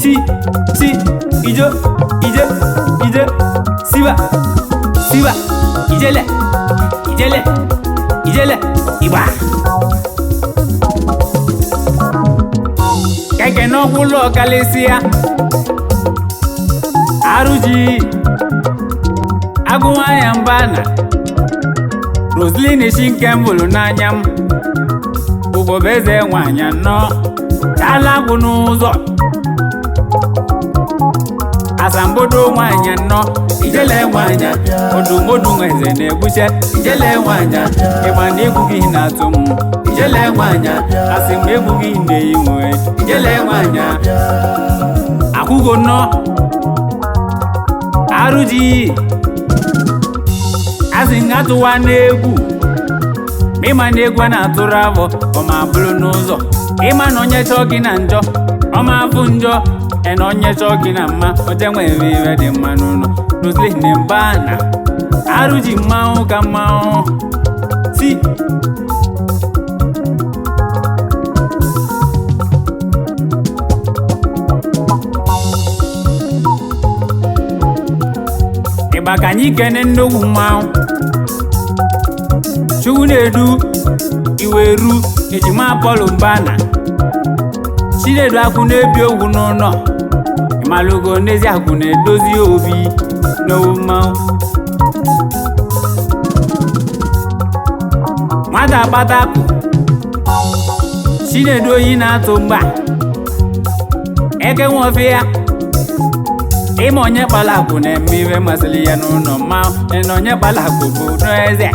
si ijo ije siba ijele Igba keke no gulo kalesia aruji agụnwa ya mbana Roslyn shinkembulu n'anyam ugobeze nwanya nọ chala gwụ n'ụzọ asambodo nwanya nọ ijele nwanya odumodu nweze na-egbuche ijele nwanya ịma na egwu gị na-atụ m ijele nwanya asị m egwu gị na-enwe ijele nwanya akwụgo nọ arụji asị ngatụwa n'egwu ịma na egwu a na-atụrụ avọ ọma bụrụ n'ụzọ ịma na onye chọọ gị na njọ ọma afụ njọ ena onye chọọ gị na mma oje nwere iwe dị mma n'ụlọ Roslyn mbana arụji mmanwụ ka mmanwụ si Igba ka anyị kene nnukwu mmanwụ Chukwu na-edu iweru ejima Apollo mbana Chinedu akwụ na-ebi ogwu n'ụlọ ịmalụgo n'ezi akwụ na-edozi obi n'owu mmanwụ nwata akpata akụ Chinedu oyi na-atụ mgba eke nwofe ya ịma onye kpala akụ na-eme iwe masịrị ya n'ụlọ mmanwụ na onye kpala akụ bụ n'eze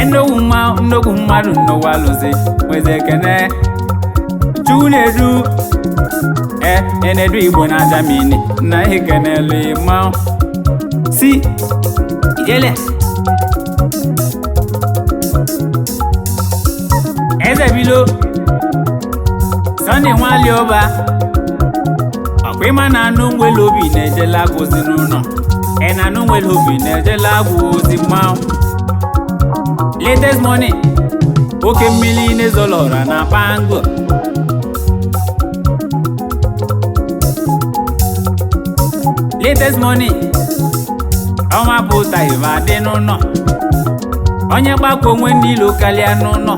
nnukwu mmadụ n'ụwa lụzi nweze ekene Chukwu na-edu enedu Igbo na Germany na ekenele mmanwụ si ijele eze bilo Sunday nwali ọba ọkwa ịma na anụ nwere obi na-ejela agwụ ozi n'ụlọ na anụ nwere obi na-ejela agwụ ozi mmanwụ latest money oke mmiri n'ezolọra na pango latest money ọnwa pụta iva dị n'ụlọ onye gbakọ onwe n'ilo karịa n'ụlọ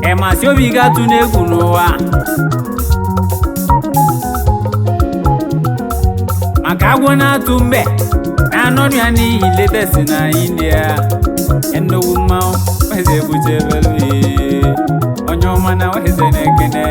emasị obi gatụ n'egwu n'ụwa maka agwọ na-atụ mbe na anọrụ ya n'ihi latest na India nnukwu mmanwụ weze buche belu onye ọma na weze na-ekene